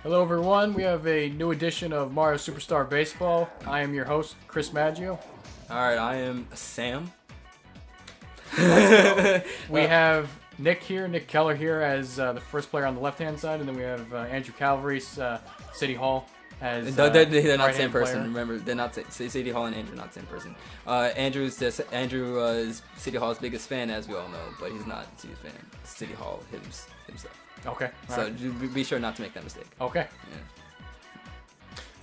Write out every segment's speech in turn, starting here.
Hello everyone, we have a new edition of Mario Superstar Baseball. I am your host, Chris Maggio. Alright, I am Sam. We have Nick Keller here as the first player on the left-hand side, and then we have Andrew Calvary's City Hall as they're not the same person. player. Remember, they're not City Hall and Andrew, not the same person. Andrew is City Hall's biggest fan, as we all know, but he's not City Hall himself. Okay. So right. be sure not to make that mistake. Okay.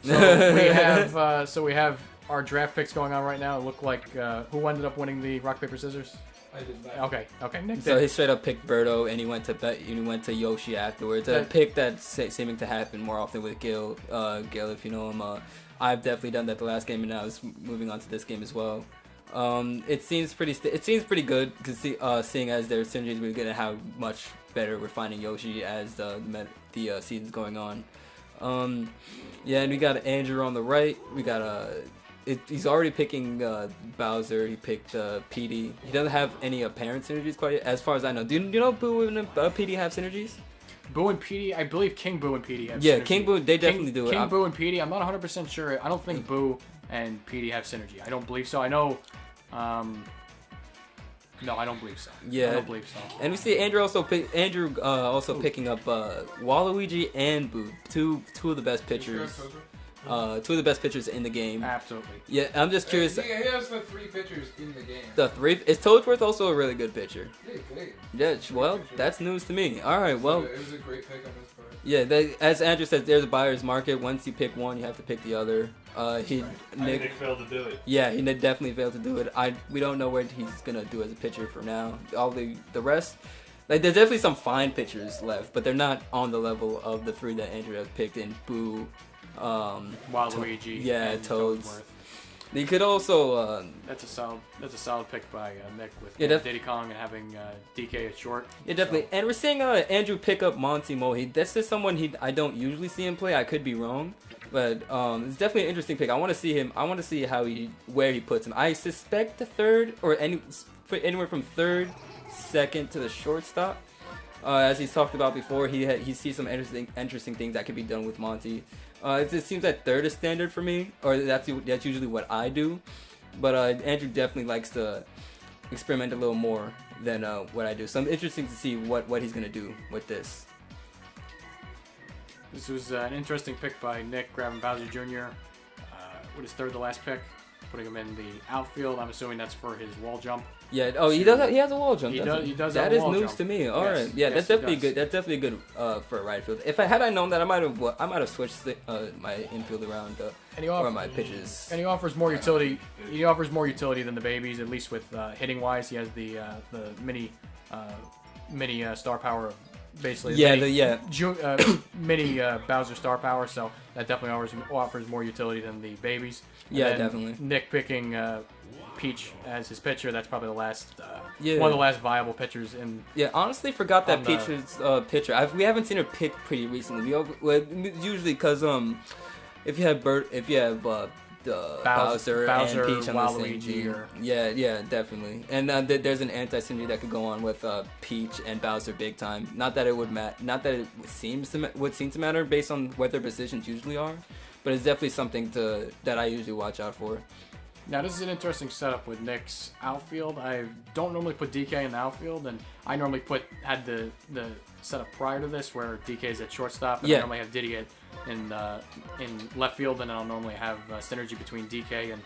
Yeah. So we have our draft picks going on right now. It looked like who ended up winning the rock paper scissors? I did that. Okay. Nick So did. he straight up picked Birdo, and he went to Yoshi afterwards. A pick that's seeming to happen more often with Gil. Gil, if you know him, I've definitely done that the last game, and now it's moving on to this game as well. It seems pretty good because seeing as their synergies, we're gonna have much better. We're finding Yoshi as the season's going on. Yeah, and we got Andrew on the right. We got he's already picking Bowser. He picked PD. He doesn't have any apparent synergies quite yet, as far as I know. Do you know Boo and PD have synergies? Boo and PD, I believe King Boo and PD have Yeah, synergy. King Boo, they definitely do it. King Boo and PD, I'm not 100% sure. I don't think Boo and PD have synergy. I don't believe so. I know, no, I don't believe so. Yeah. I don't believe so. And we see Andrew also picking up Waluigi and Boo, two of the best pitchers. Two of the best pitchers in the game. Absolutely. Yeah, I'm just curious. He has the 3 pitchers in the game. The 3 is Toadsworth also a really good pitcher. Yeah, great. Yeah, well, that's news to me. All right, well, It was a great pick on his part. yeah. As Andrew says, there's a buyer's market. Once you pick one, you have to pick the other. Nick failed to do it. Yeah, he definitely failed to do it. We don't know what he's gonna do as a pitcher for now. All the rest, like there's definitely some fine pitchers left, but they're not on the level of the 3 that Andrew has picked in Boo. Waluigi. Yeah, and Toads. Toadsworth. You could also That's a solid pick by Nick with Yeah, Diddy Kong and having DK at short. yeah, definitely. So, And we're seeing Andrew pick up Monty Mohi. This is someone I don't usually see him play. I could be wrong, but it's definitely an interesting pick. I want to see him. I want to see where he puts him. I suspect the third or anywhere from third, second to the shortstop. As he's talked about before, he sees some interesting things that could be done with Monty. It seems that third is standard for me, or that's usually what I do. But Andrew definitely likes to experiment a little more than what I do. So I'm interested to see what he's gonna do with this. This was an interesting pick by Nick, grabbing Bowser Jr. With his third to last pick, putting him in the outfield. I'm assuming that's for his wall jump. Yeah. Oh, he does. He has a wall jump. He does. That have a is wall news jump. to me. All Yes, right. Yeah, yes, that's he definitely does. good. That's definitely good for a right field. If had I known that, I might have switched my infield around And he or my pitches. And he offers more utility. He offers more utility than the babies, at least with hitting wise. He has the mini star power, basically. Mini Bowser star power. So that definitely offers more utility than the babies. And Yeah, then definitely. Nick picking Peach as his pitcher. That's probably the last Yeah. one of the last viable pitchers in. Yeah, honestly, forgot that On Peach was pitcher. We haven't seen her pitch pretty recently. Usually, because if you have Bowser and Peach on the same Waluigi, team, or- yeah, definitely. And there's an anti-synergy that could go on with Peach and Bowser big time. Not that it would not that it would seem to matter based on what their positions usually are, but it's definitely something that I usually watch out for. Now this is an interesting setup with Nick's outfield. I don't normally put DK in the outfield, and I normally had the setup prior to this where DK is at shortstop, and Yeah. I normally have Diddy in left field, and I'll normally have synergy between DK and.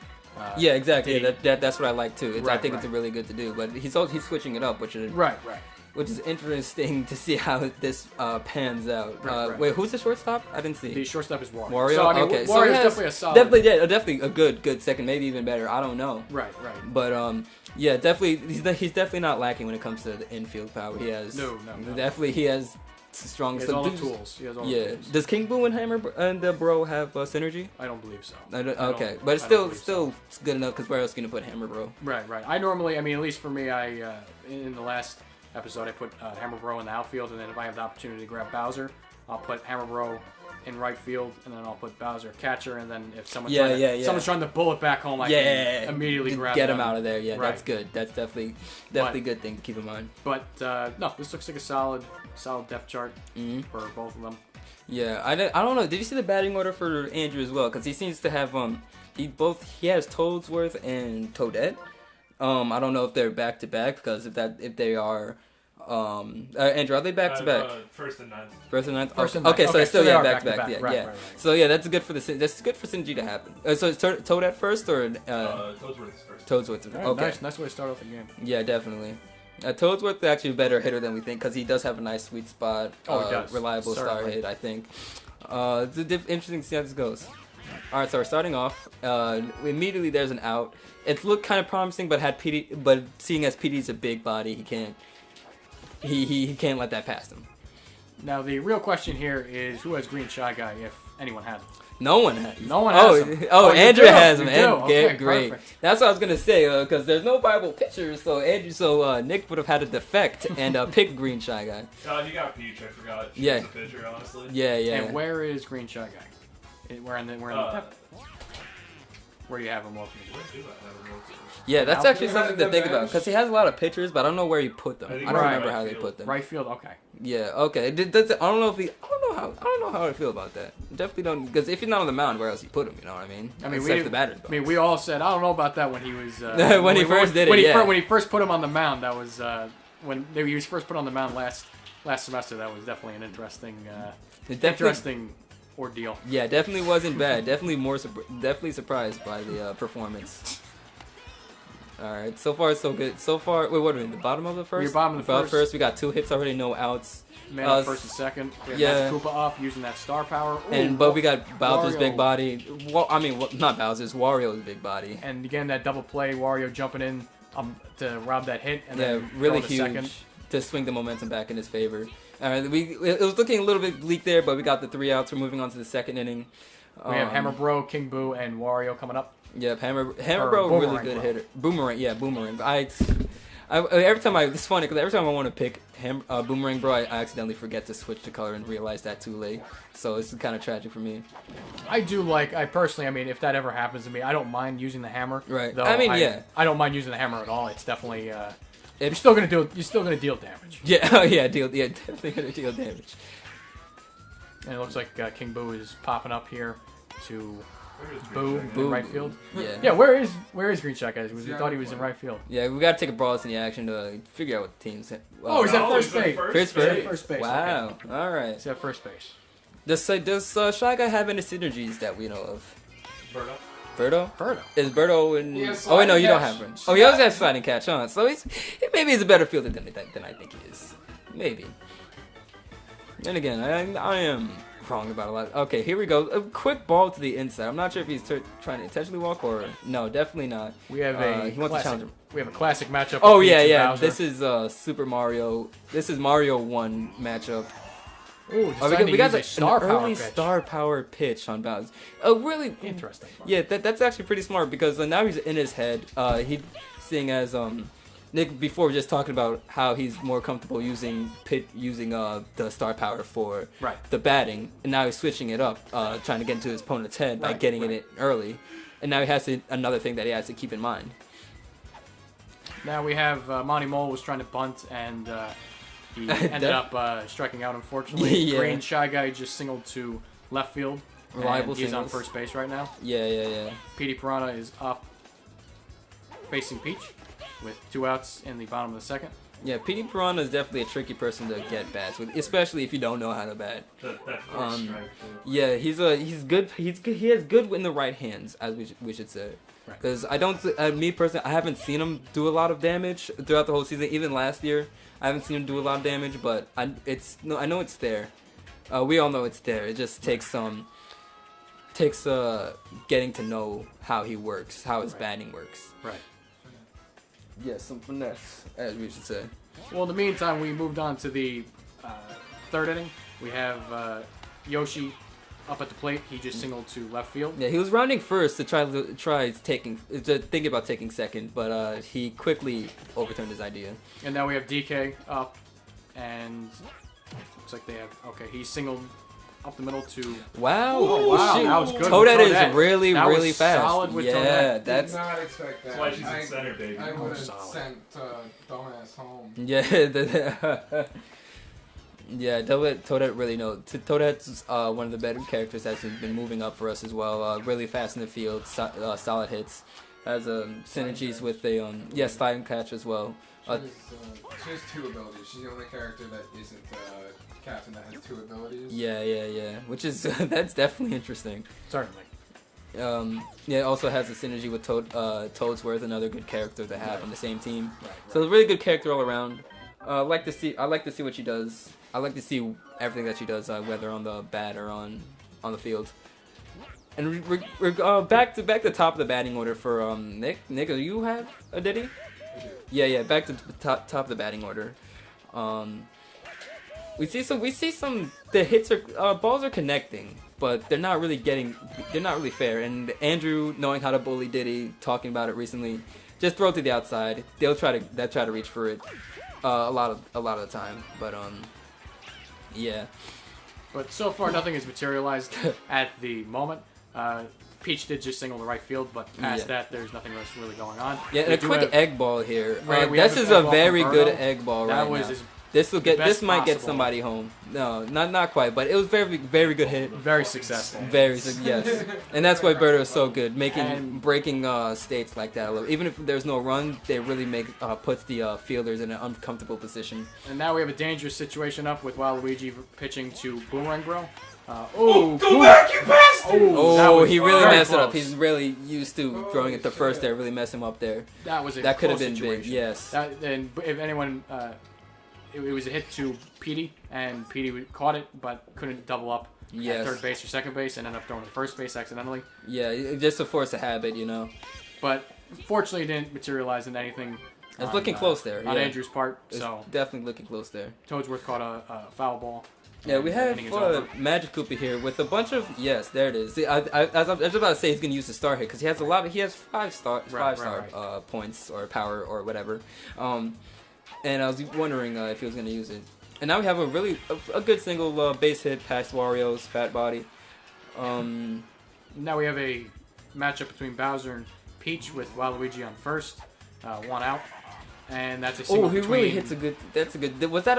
Yeah, exactly. Diddy. That's what I like too. I think it's right. really good to do. But he's switching it up, which is Right. which is interesting to see how this pans out. Right. Wait, who's the shortstop? I didn't see. The shortstop is Wario. Wario. So, I mean, Okay, Wario's he has definitely a solid. definitely a good second, maybe even better. I don't know. Right. But yeah, definitely he's definitely not lacking when it comes to the infield power. He has No. definitely he has strong. He has all the tools. He has all the Yeah. tools. Does King Boo and Hammer and Bro have synergy? I don't believe so. Okay, but it's I don't believe still good enough because where else can you put Hammer Bro? Right. I normally, at least for me, in the last episode, I put Hammer Bro in the outfield, and then if I have the opportunity to grab Bowser, I'll put Hammer Bro in right field, and then I'll put Bowser catcher, and then if someone's someone's trying to bullet back home, I can immediately grab get them him out of there. Yeah, Right. that's good. That's definitely a good thing to keep in mind. But no, this looks like a solid solid depth chart for both of them. Yeah, I don't know. Did you see the batting order for Andrew as well? Because he seems to have he has Toadsworth and Toadette. I don't know if they're back to back because if they are. Andrew, are they back to back? First and ninth. First and ninth. First and okay, ninth. so Okay, it's still so back to back. back. Yeah, Right, yeah. right. So yeah, that's good for synergy to happen. So it's Toadette first or Toadsworth is first. Toadsworth. Right, Okay. Nice way to start off the game. Yeah, definitely. Toadsworth is actually a better hitter than we think because he does have a nice sweet spot. He does. Reliable Certainly. star hit, I think. It's interesting to see how this goes. All right, so we're starting off. Immediately there's an out. It looked kind of promising, but seeing as PD's a big body, he can't let that pass him. Now the real question here is who has Green Shy Guy, if anyone has it. No one has. No one has him. Andrew has him. Okay, great. perfect. That's what I was gonna say because there's no viable pitchers, so Nick would have had to defect and pick Green Shy Guy. You got Peach. I forgot. She Yeah. was a pitcher, honestly. Yeah. And where is Green Shy Guy? Where in the where do you have him located? Where do I have him located? Yeah, that's Now, actually something to think about because he has a lot of pitchers, but I don't know where he put them. I think I don't right remember how they field. put them. Right field. Okay. Yeah. Okay. I don't know how I feel about that. Definitely don't because if he's not on the mound, where else he put him? You know what I mean? Except the batter's box. we all said I don't know about that when he was when he first did it. When he first put him on the mound, that was when he was first put on the mound last semester. That was definitely an interesting ordeal. Yeah, definitely wasn't bad. Definitely surprised by the performance. All right, so far so good. So far, wait, what are we in the bottom of the first? We're bottom of the first. We got 2 hits already, no outs. Man on first and second. We have yeah. Koopa up using that star power. But we got Bowser's Wario. big body. Not Bowser's, Wario's big body. And again, that double play, Wario jumping in to rob that hit. And then really to huge second. to swing the momentum back in his favor. All right, it was looking a little bit bleak there, but we got the 3 outs. We're moving on to the second inning. We have Hammer Bro, King Boo, and Wario coming up. Yep, Hammer Bro, really good hitter. Boomerang. Every time it's funny because every time I want to pick Boomerang Bro, I accidentally forget to switch the color and realize that too late. So it's kind of tragic for me. I personally, if that ever happens to me, I don't mind using the hammer. Right. Though yeah. I don't mind using the hammer at all. It's definitely you're still gonna deal damage. Yeah. Definitely gonna deal damage. And it looks like King Boo is popping up here to Boo in right field. Yeah. Yeah, where is Green Shot, guys? We thought he was in right field. Yeah, we gotta take a broad in the action to figure out what the team's. He's at first base. First base. Wow. Okay. All right. He's at first base. Does Shy Guy have any synergies that we know of? Birdo. Birdo? Is Birdo in... Oh, wait, no, you don't have him. Oh, he also has sliding catch, huh? So maybe he's a better fielder than I think he is. Maybe. And again, I am wrong about a lot. Okay, here we go. A quick ball to the inside. I'm not sure if he's trying to intentionally walk or... No, definitely not. We have he wants to challenge him. We have a classic matchup. Oh, with Peach and yeah. Bowser. This is Super Mario. This is Mario 1 matchup. Ooh, we got the an early star power pitch on Bowser. Really interesting. Yeah, that's actually pretty smart because now he's in his head. Seeing as Nick before was just talking about how he's more comfortable using the star power for the batting, and now he's switching it up, trying to get into his opponent's head by getting in it early, and now he has another thing that he has to keep in mind. Now we have Monty Mole was trying to bunt and. He ended up striking out, unfortunately. Yeah. Green Shy Guy just singled to left field. Reliable he's singles. on first base right now. Yeah. Petey Piranha is up facing Peach with 2 outs in the bottom of the second. Yeah, Petey Piranha is definitely a tricky person to get bats with, especially if you don't know how to bat. That first strike. Yeah, he's good. He has good in the right hands, as we should say. Because I don't, me personally, I haven't seen him do a lot of damage throughout the whole season. Even last year, I haven't seen him do a lot of damage. But I know it's there. We all know it's there. It just takes getting to know how he works, how his batting works. Right. Yeah, some finesse, as we should say. Well, in the meantime, we moved on to the third inning. We have Yoshi up at the plate. He just singled to left field. Yeah, he was rounding first to think about taking second, but he quickly overturned his idea. And now we have DK up, and looks like they have he singled up the middle to. Wow! Oh, wow, shoot. that was good. Toadette is really fast. Solid with yeah, Toadette. that's. Did not expect that. That's why she's in center, baby. I would have solid. sent dumbass home. Yeah. Yeah, Toadette really knows. Toadette's one of the better characters that's been moving up for us as well. Really fast in the field, solid hits. Has synergies with a slide and catch as well. She has 2 abilities. She's the only character that isn't captain that has 2 abilities. Yeah. Which is that's definitely interesting. Certainly. It also has a synergy with Toadsworth, another good character to have on the same team. So a really good character all around. I like to see what she does. I like to see everything that she does, whether on the bat or on the field. And we're back to top of the batting order for Nick. Nick, do you have a Diddy? Yeah. Back to the top of the batting order. We see some. The hits are balls are connecting, but they're not really fair. And Andrew, knowing how to bully Diddy, talking about it recently, just throw it to the outside. They'll try to reach for it a lot of the time. But yeah. But so far, nothing has materialized at the moment. Peach did just single the right field, but past that, there's nothing else really going on. Yeah, and a quick egg ball here. This is a very good egg ball right now. This might get somebody home. No, not quite, but it was very, very good hit. Very successful. Yes. And that's why Berto is so good, breaking states like that. Even if there's no run, they really puts the fielders in an uncomfortable position. And now we have a dangerous situation up with Waluigi pitching to Boomerang Bro. Go back, you bastard! He really messed it up. He's really used to throwing it to first there, really mess him up there. That could have been situation. Big, yes. And if anyone... It was a hit to Petey, and Petey caught it, but couldn't double up at third base or second base, and ended up throwing to first base accidentally. Yeah, just to force a habit, But fortunately, it didn't materialize in anything. It's looking close there. On Andrew's part, so definitely looking close there. Toadsworth caught a foul ball. Yeah, we have Magic Koopa here with a bunch of there it is. I was about to say he's gonna use the star hit because he has a lot. He has 5-star points or power or whatever. And I was wondering if he was going to use it. And now we have a good single base hit past Wario's fat body. Now we have a matchup between Bowser and Peach with Waluigi on first, 1 out, and that's a single. He really hits a good. That's a good. Was that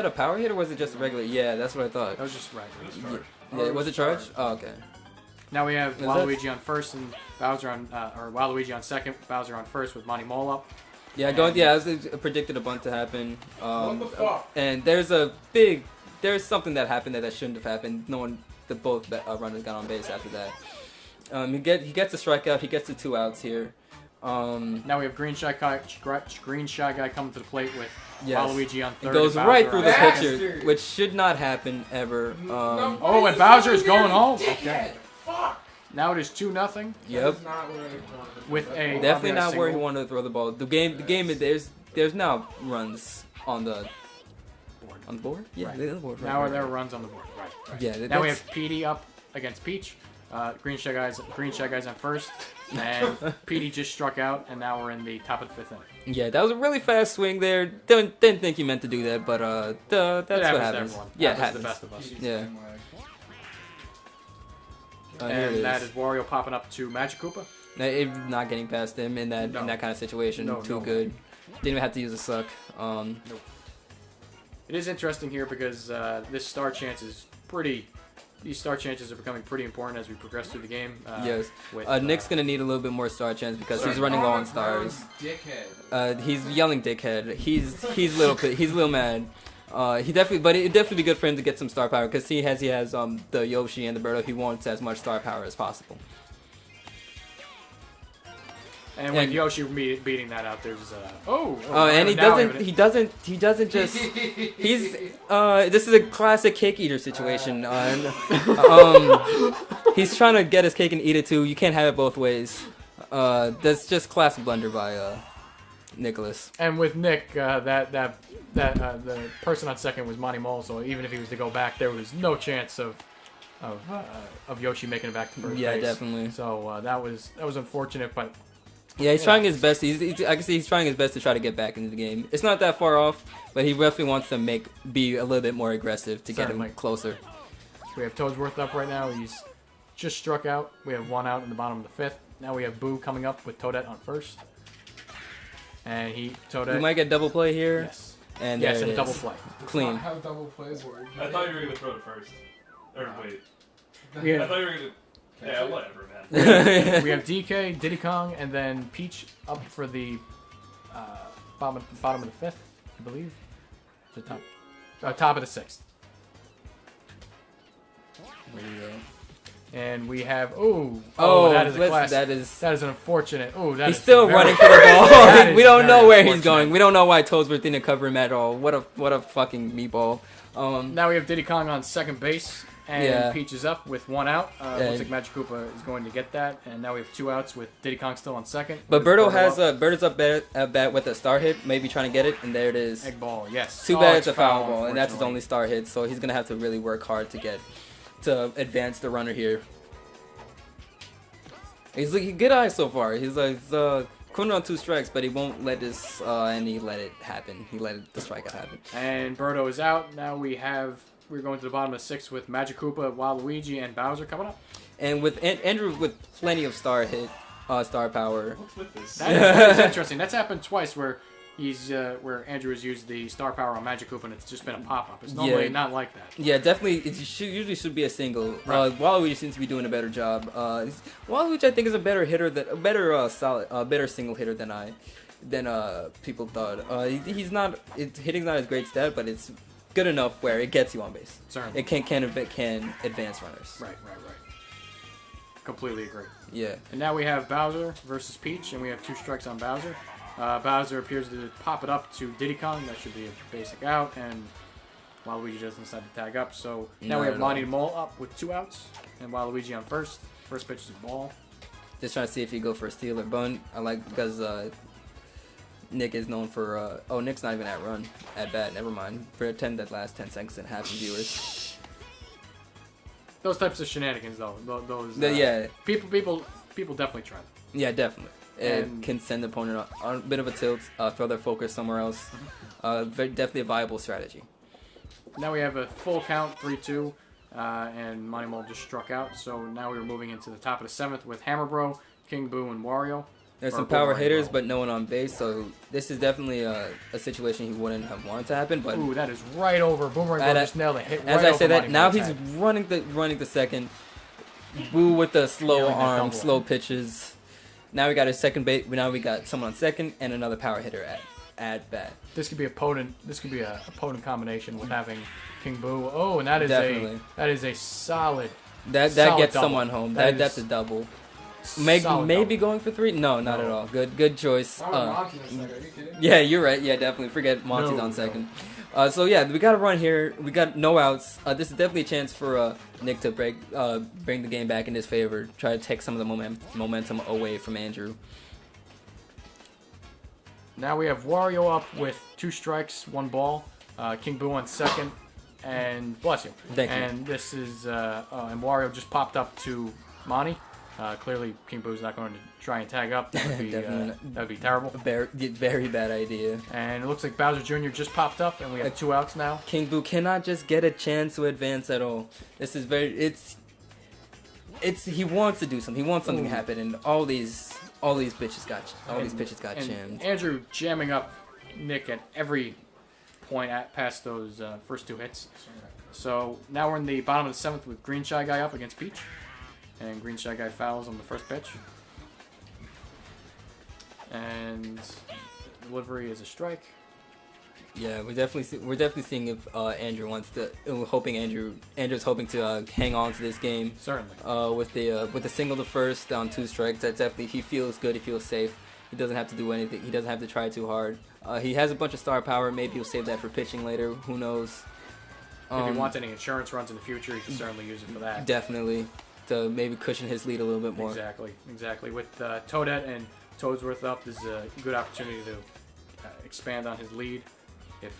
a power hit or was it just a regular? Yeah, that's what I thought. That was just regular. Yeah, was it charged? Oh, okay. Now we have Waluigi on first and Bowser on or Waluigi on second, Bowser on first with Monty Mole up. Yeah, I predicted a bunt to happen. What the fuck? And there's something that happened that shouldn't have happened. Both runners got on base after that. He gets a strikeout. He gets the 2 outs here. Now we have Green Shy Guy coming to the plate with Waluigi on third. It goes right through the pitcher, which should not happen ever. And Bowser is going home. Okay. Fuck. Now it is 2-0. Yep. With a definitely not where he wanted to throw the ball. The game there's now runs on the board. On the board? Yeah, right. The board. Right, now there are runs on the board. Right. Yeah. Now we have Petey up against Peach. Green Shy Guys on first, and Petey just struck out, and now we're in the top of the 5th inning. Yeah, that was a really fast swing there. Didn't think he meant to do that, but that's what happens. Yeah, it happens. The best of us. Yeah. And that is Wario popping up to Magic Koopa. Not getting past him in that kind of situation. Too good. Didn't even have to use a suck. Nope. It is interesting here because this star chance is pretty. These star chances are becoming pretty important as we progress through the game. Yes. Nick's gonna need a little bit more star chance because he's running low on stars. Dickhead. He's yelling dickhead. He's little mad. It'd definitely be good for him to get some star power because he has the Yoshi and the Birdo. He wants as much star power as possible. And with Yoshi beating that out, there's and he doesn't just this is a classic cake eater situation. He's trying to get his cake and eat it too. You can't have it both ways. That's just classic blunder by Nicholas. And with Nick, the person on second was Monty Mole, so even if he was to go back, there was no chance of Yoshi making it back to first base. Yeah, definitely. So that was unfortunate, but. Yeah, he's trying his best. I can see he's trying his best to try to get back into the game. It's not that far off, but he definitely wants to be a little bit more aggressive to get him closer. We have Toadsworth up right now. He's just struck out. We have 1 out in the bottom of the 5th. Now we have Boo coming up with Toadette on first. And Toadette. We might get double play here. Yes. And yes, there and it a double is. play. Clean. Not how double plays work. I thought you were gonna throw it first. Or wait. Yeah. I thought you were gonna. Yeah, whatever, man. We have DK, Diddy Kong, and then Peach up for the bottom of the fifth, I believe. The top of the sixth. And we have that is a class. That is an unfortunate. He's still running for the ball. We don't know where he's going. We don't know why Toadsworth didn't cover him at all. What a fucking meatball. Now we have Diddy Kong on second base, and Peach is up with 1 out. Looks like Magic Koopa is going to get that, and now we have 2 outs with Diddy Kong still on second. But Birdo's up at bat with a star hit, maybe trying to get it, and there it is. Egg ball, yes. Too bad it's a foul ball, and that's his only star hit, so he's gonna have to really work hard to advance the runner here. He's good eye so far. He's coming on 2 strikes, but he won't let this and he let it happen. He let the strikeout happen. And Birdo is out. Now we're going to the bottom of the 6th with Magic Koopa, Waluigi, and Bowser coming up. And with Andrew with plenty of star power. What's with this? That is interesting. That's happened twice where where Andrew has used the star power on Magic Koopa and it's just been a pop-up. It's normally not like that. Yeah, definitely. It usually should be a single. Right. Waluigi seems to be doing a better job. Waluigi, I think, is a better hitter, better single hitter than people thought. He's not. Hitting's not his great stat, but it's good enough where it gets you on base. Certainly. It can advance runners. Right. Completely agree. Yeah. And now we have Bowser versus Peach, and we have 2 strikes on Bowser. Bowser appears to pop it up to Diddy Kong. That should be a basic out, and Waluigi doesn't decide to tag up. So now we have Monty Mole up with 2 outs, and Waluigi on first. First pitch is a ball. Just trying to see if he go for a steal or bunt. I like because Nick is known for. Nick's not even at bat. Never mind. Pretend that last 10 seconds and half viewers. Those types of shenanigans, though. Those. People definitely try them. Yeah, definitely. It can send the opponent on a bit of a tilt, throw their focus somewhere else. Definitely a viable strategy. Now we have a full count, 3-2, and Monty Mole just struck out. So now we're moving into the top of the 7th with Hammer Bro, King Boo, and Wario. There's some power hitters, but no one on base. So this is definitely a situation he wouldn't have wanted to happen. But that is right over. Boomerang Bro just nailed it. As I say that, now he's running the second. Boo with the slow arm, slow pitches. Now we got a second base. Now we got someone on second and another power hitter at bat. This could be a potent combination with having King Boo. Oh, and that is a solid. That gets double. Someone home. That's a double. Maybe going for 3. No, not at all. Good choice. Yeah, you're right. Yeah, definitely. Forget Monty's on second. So yeah, we got a run here. We got no outs. This is definitely a chance for Nick to bring the game back in his favor. Try to take some of the momentum away from Andrew. Now we have Wario up with 2 strikes, 1 ball. King Boo on second, and bless you. Thank you. And this is and Wario just popped up to Monty. Clearly, King Boo's not going to try and tag up. That would be terrible. Very bad idea. And it looks like Bowser Jr. just popped up, and we have 2 outs now. King Boo cannot just get a chance to advance at all. This is he wants to do something. He wants something to happen, and all these pitches got jammed. Andrew jamming up Nick at every point past those first 2 hits. So now we're in the bottom of the 7th with Green Shy Guy up against Peach. And Green Shy Guy fouls on the first pitch. And delivery is a strike. Yeah, we're definitely seeing if Andrew wants to. Andrew's hoping to hang on to this game. Certainly. With the single to first on 2 strikes, that's definitely, he feels good. He feels safe. He doesn't have to do anything. He doesn't have to try too hard. He has a bunch of star power. Maybe he'll save that for pitching later. Who knows? If he wants any insurance runs in the future, he can certainly use it for that. Definitely. To maybe cushion his lead a little bit more. Exactly. With Toadette and Toadsworth up, this is a good opportunity to expand on his lead. And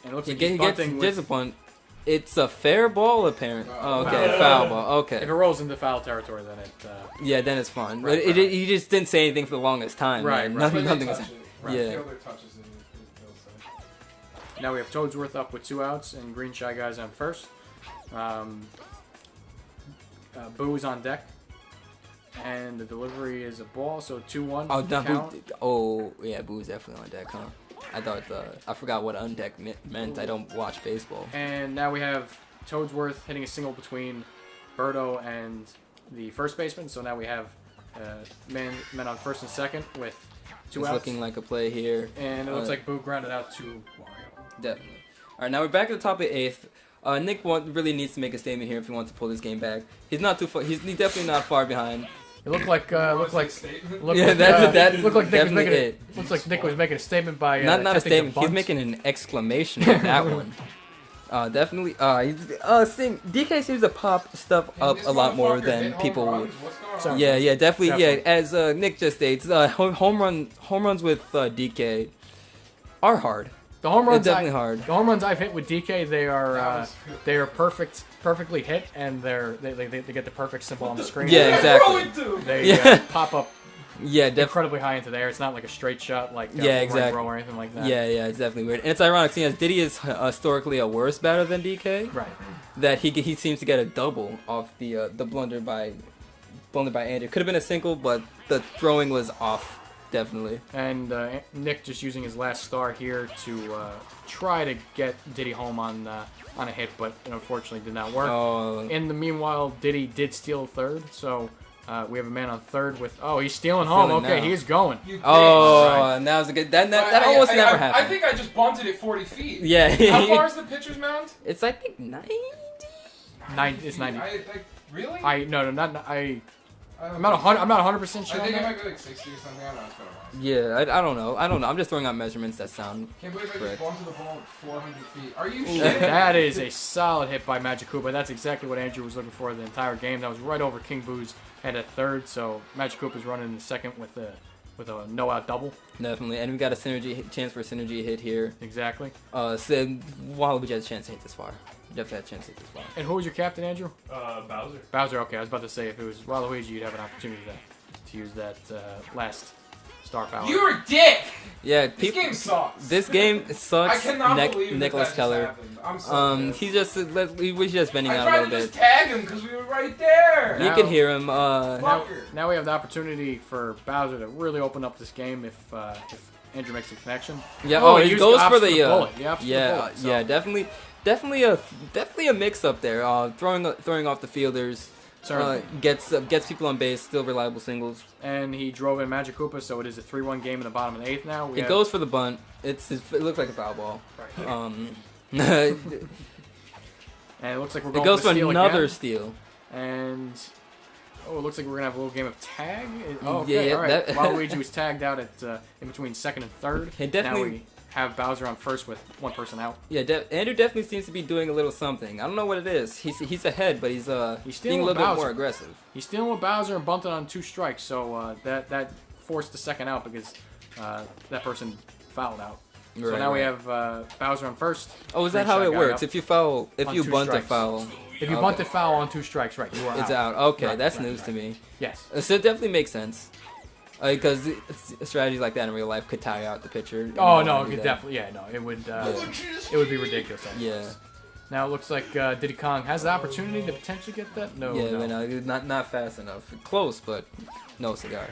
it looks like he's bunting with... disciplined. It's a fair ball, apparently. Foul ball. Okay. If it rolls into foul territory, then it... then it's fine. He just didn't say anything for the longest time. Right. Nothing was... Yeah. Now we have Toadsworth up with 2 outs, and Green Shy Guy's on first. Boo's on deck, and the delivery is a ball, so 2-1. Boo's definitely on deck, huh? I thought I forgot what undeck meant. I don't watch baseball. And now we have Toadsworth hitting a single between Birdo and the first baseman. So now we have men on first and second with 2 outs. It's looking like a play here. And it looks like Boo grounded out to Wario. Definitely. All right, now we're back at the top of the 8th. Nick really needs to make a statement here if he wants to pull this game back. He's not too far. He's definitely not far behind. It looked like Nick was making a statement by not a statement. He's making an exclamation with that one. Definitely. DK seems to pop stuff up a lot more than people would. Yeah, definitely. Yeah, as Nick just states, home runs with DK are hard. The home runs definitely hard. The home runs I've hit with DK, they are perfectly hit, and they get the perfect symbol on the screen. Yeah, exactly. They pop up. Yeah, incredibly high into the air. It's not like a straight shot like exactly. Row or anything like that. Yeah, it's definitely weird. And it's ironic seeing as Diddy is historically a worse batter than DK. Right. That he seems to get a double off the blunder by Andrew. Could have been a single, but the throwing was off. Definitely. And Nick just using his last star here to try to get Diddy home on a hit, but it unfortunately did not work. In the meanwhile, Diddy did steal third, so we have a man on third with. Oh, he's stealing home. Okay, now. he's going. And that was a good. That almost never happened. I think I just bunted it 40 feet. Yeah. How far is the pitcher's mound? It's I think 90. It's 90. Really? I'm not 100% sure. I think it might be like 60 or something. I don't know. It's been a while. Yeah, I don't know. I'm just throwing out measurements that sound. Can't believe I just bunted the ball 400 feet. Are you shitting? That is a solid hit by Magic Koopa. That's exactly what Andrew was looking for the entire game. That was right over King Boo's head at third. So Magic Koopa's running in second with a no-out double. Definitely, and we got a chance for a synergy hit here. Exactly. So Waluigi has a chance to hit this far. Definitely had a chance to hit this far. And who was your captain, Andrew? Bowser. Bowser. Okay, I was about to say if it was Waluigi, you'd have an opportunity to use that last star power. You're a dick. Yeah, this game sucks. This game sucks. I cannot believe Nicholas that Keller. Happened. I'm so he's just bending out a little bit. I tried to just tag him because we were right there. You can hear him. Now we have the opportunity for Bowser to really open up this game if Andrew makes a connection. Yeah. He goes for the bullet. Yeah, definitely a mix up there. Throwing off the fielders. Gets people on base, still reliable singles. And he drove in Magic Koopa, so it is a 3-1 game in the bottom of the 8th now. It goes for the bunt. It looks like a foul ball. Right. And it looks like we're going It goes for steal another again. steal. And it looks like we're gonna have a little game of tag. Yeah, all right. Waluigi was tagged out at in between second and third. Now we have Bowser on first with one person out. Yeah, Andrew definitely seems to be doing a little something. I don't know what it is. He's ahead, but he's being a little bit more aggressive. He's stealing with Bowser and bunted on 2 strikes, so that forced the second out because that person fouled out. So now we have Bowser on first. Oh, is that how it works? If you bunt a foul. If you bunt a foul on 2 strikes, right, you are it's out. Okay, that's news to me. Yes. So it definitely makes sense. Because strategies like that in real life could tire out the pitcher. Oh no, it definitely. Yeah, no, it would. It would be ridiculous. Yeah. Now it looks like Diddy Kong has the opportunity to potentially get that. No. Not fast enough. Close, but no cigar.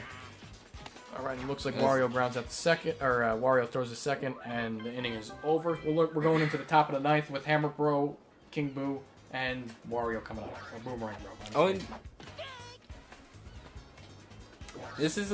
All right, it looks like Wario grounds at the second, or Wario throws the second, and the inning is over. We're going into the top of the 9th with Hammer Bro, King Boo, and Wario coming out. Or Boomerang Bro. And this is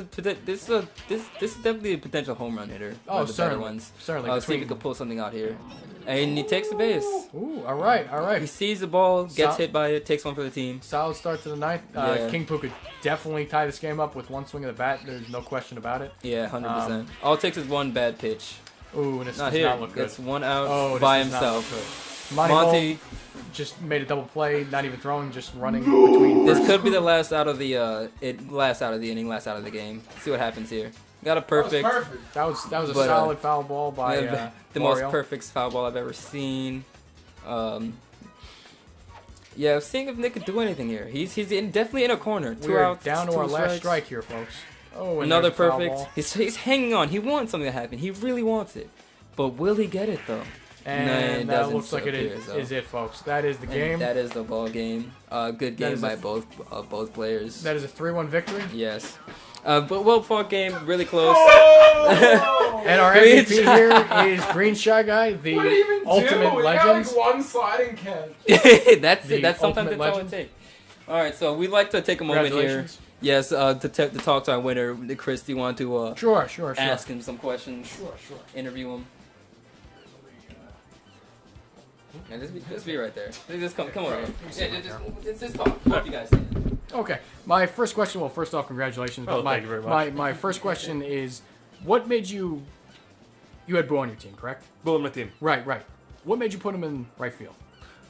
definitely a potential home run hitter. Oh, certainly. Certainly. See if he can pull something out here. And he takes the base. Ooh, all right. He sees the ball, gets hit by it, takes one for the team. Solid start to the 9th. King Boo could definitely tie this game up with one swing of the bat. There's no question about it. Yeah, 100%. All it takes is one bad pitch. Ooh, and this not does here. not look good. Gets one out by himself. Monty just made a double play, not even throwing, just running between. This could be the last out of the last out of the inning, last out of the game. See what happens here. Got a perfect. That was a solid foul ball by the most perfect foul ball I've ever seen. Yeah, seeing if Nick could do anything here. He's definitely in a corner. We're outs, down to our last strike here, folks. Oh, another perfect. He's hanging on. He wants something to happen. He really wants it, but will he get it though? And that looks like it is it, folks. That is the game. That is the ball game. Good game by both players. That is a 3-1 victory. Yes. But well-fought game, really close. And our MVP here is Green Shy Guy, the ultimate We legend. got like one sliding catch. That's The it. That's sometimes ultimate that's all it legend. takes. All right, so we'd like to take a moment here. Congratulations. Yes, to talk to our winner, Chris. Do you want to Sure. ask him some questions? Sure. Interview him. Yeah, just be right there. Just come over. Yeah, just talk. Both you guys stand. Okay. My first question. Well, first off, congratulations. Oh, But thank you very much. My first question is, what made you? You had Bo on your team, correct? Bo on my team. Right. What made you put him in right field?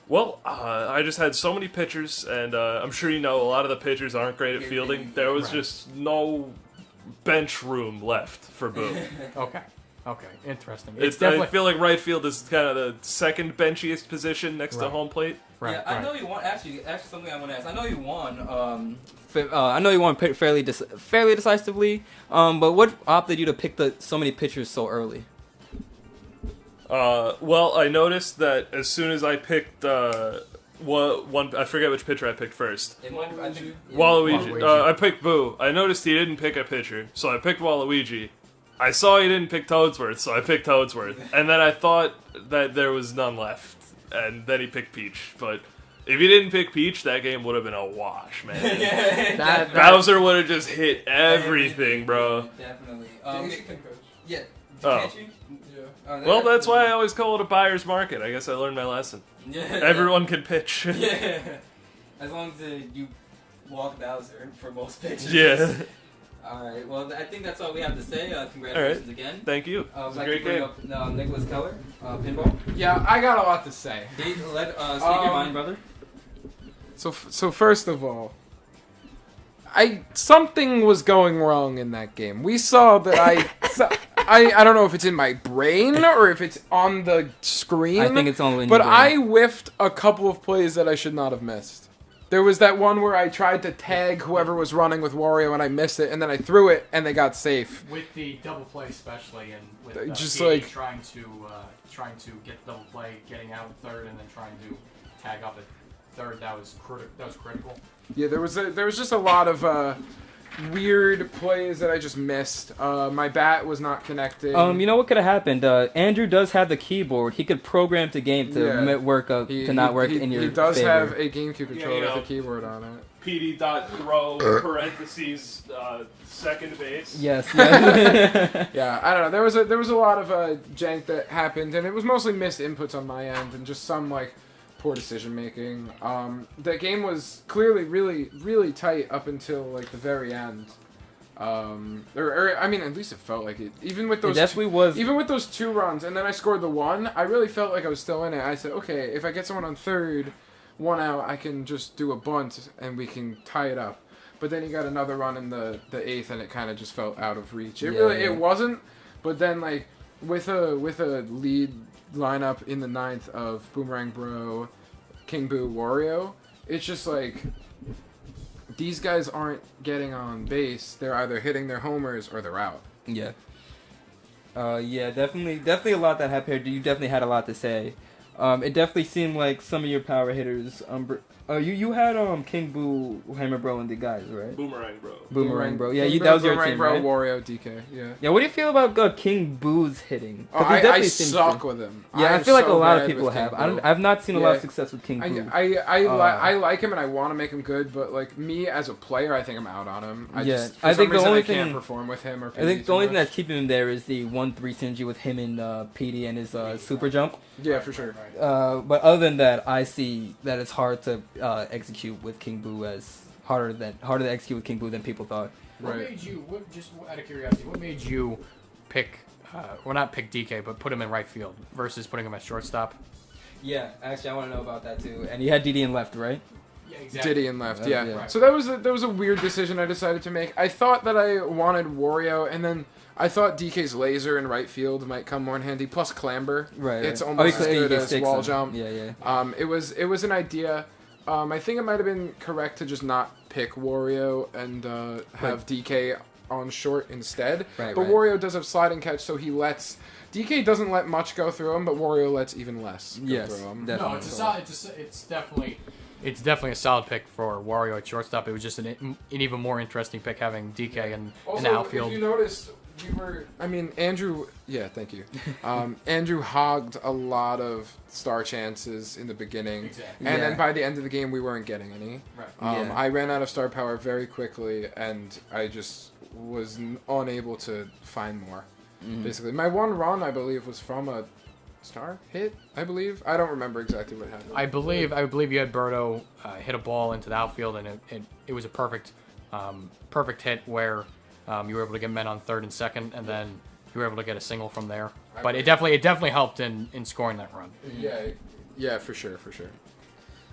Well, I just had so many pitchers, and I'm sure you know a lot of the pitchers aren't great at fielding. There was just no bench room left for Boo. Okay. Interesting. I feel like right field is kind of the second benchiest position next to Right. home plate. Right. Yeah, I know you won. Actually, something I want to ask. I know you won. I know you won fairly decisively. But what opted you to pick so many pitchers so early? Well, I noticed that as soon as I picked one, I forget which pitcher I picked first. Waluigi. I picked Boo. I noticed he didn't pick a pitcher, so I picked Waluigi. I saw he didn't pick Toadsworth, so I picked Toadsworth. And then I thought that there was none left, and then he picked Peach. But if he didn't pick Peach, that game would have been a wash, man. Bowser would have just hit everything, bro. Definitely. Jason can coach. Yeah. Oh. Can't you? Yeah. Well, that's why I always call it a buyer's market. I guess I learned my lesson. Yeah. Everyone can pitch. Yeah. As long as you walk Bowser for most pitches. Yeah. Alright, well, I think that's all we have to say. Congratulations again. Thank you. I'd It was a like great to bring game. up Nicholas Keller, pinball. Yeah, I got a lot to say. Speak your mind, brother. So first of all, something was going wrong in that game. We saw that I don't know if it's in my brain or if it's on the screen. I think it's only in But your brain. I whiffed a couple of plays that I should not have missed. There was that one where I tried to tag whoever was running with Wario and I missed it, and then I threw it and they got safe. With the double play especially, and with Just PD like- trying to get the double play, getting out at third, and then trying to tag up at third, that was critical. Yeah, there was just a lot of weird plays that I just missed. My bat was not connected. You know what could have happened? Andrew does have the keyboard. He could program the game to work to not work in your He does favor. have a GameCube controller you know. with a keyboard on it. PD.throw parentheses second base. Yes. Yeah, I don't know. There was a lot of jank that happened, and it was mostly missed inputs on my end and just some like poor decision making. The game was clearly really really tight up until like the very end. Or I mean, at least it felt like it. Even with those, even with those 2 runs, and then I scored the 1. I really felt like I was still in it. I said, okay, if I get someone on third, 1 out, I can just do a bunt and we can tie it up. But then he got another run in the 8th, and it kind of just felt out of reach. It wasn't. But then like with a lead lineup in the 9th of Boomerang Bro, King Boo, Wario, it's just like these guys aren't getting on base. They're either hitting their homers or they're out. Yeah. Yeah, definitely a lot that happened here. You definitely had a lot to say. It definitely seemed like some of your power hitters. You had King Boo, Hammer Bro, and the guys, right? Boomerang Bro. Boomerang Bro. Yeah, King that was Boo, your Boomerang team, Bro, right? Wario, DK. Yeah. Yeah, what do you feel about King Boo's hitting? Oh, I suck with him. Yeah, I I'm feel like a so lot of bad people with King have. Boo. I've not seen a lot Yeah. of success with King Boo. I like him and I want to make him good, but like me as a player, I think I'm out on him. I I think the only I can't thing perform with him. Or I think PD the only too thing much. that's keeping him there is the 1-3 synergy with him and PD and his super jump. Yeah, for sure. But other than that, I see that it's hard to execute with King Boo as harder to execute with King Boo than people thought. What Right. made you? Just out of curiosity, what made you pick? Well, not pick DK, but put him in right field versus putting him at shortstop. Yeah, actually, I want to know about that too. And you had DD in left, right? Yeah, exactly. Diddy and left, Yeah. yeah. Right. So that was a weird decision I decided to make. I thought that I wanted Wario, and then I thought DK's laser in right field might come more in handy. Plus clamber, Right. It's right. almost you as can- you good can as stick wall some. jump. Yeah. It was an idea. I think it might have been correct to just not pick Wario and have DK on short instead. Right, but right. Wario does have sliding catch, so he lets DK doesn't let much go through him, but Wario lets even less go Yes, through him. definitely. No, it's definitely it's definitely a solid pick for Wario at shortstop. It was just an even more interesting pick having DK in the outfield. If you noticed, Andrew. Yeah, thank you. Andrew hogged a lot of star chances in the beginning, and then by the end of the game, we weren't getting any. Right. I ran out of star power very quickly, and I just was unable to find more. Basically, my one run, I believe, was from a star hit. I don't remember exactly what happened. I believe you had Berto hit a ball into the outfield, and it was a perfect hit where you were able to get men on third and second, and then you were able to get a single from there. But it definitely helped in scoring that run. Yeah, for sure.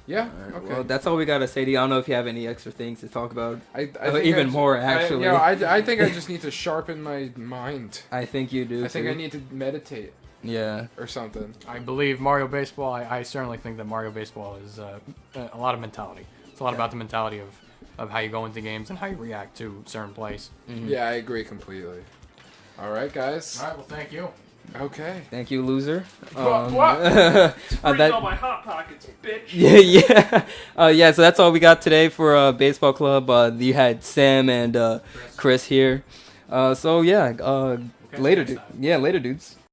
Yeah. Right, okay. Well, that's all we gotta say to you. I don't know if you have any extra things to talk about. I think more actually. I think I just need to sharpen my mind. I think you do. I think I need to meditate. Yeah. Or something. I believe Mario Baseball. I certainly think that Mario Baseball is a lot of mentality. It's a lot about the mentality of how you go into games and how you react to certain plays. Mm-hmm. Yeah, I agree completely. All right, guys. All right. Well, thank you. Okay. Thank you, loser. What? Bring all my hot pockets, bitch. Yeah. So that's all we got today for Baseball Club. You had Sam and Chris here. Later, dude. Yeah, later, dudes.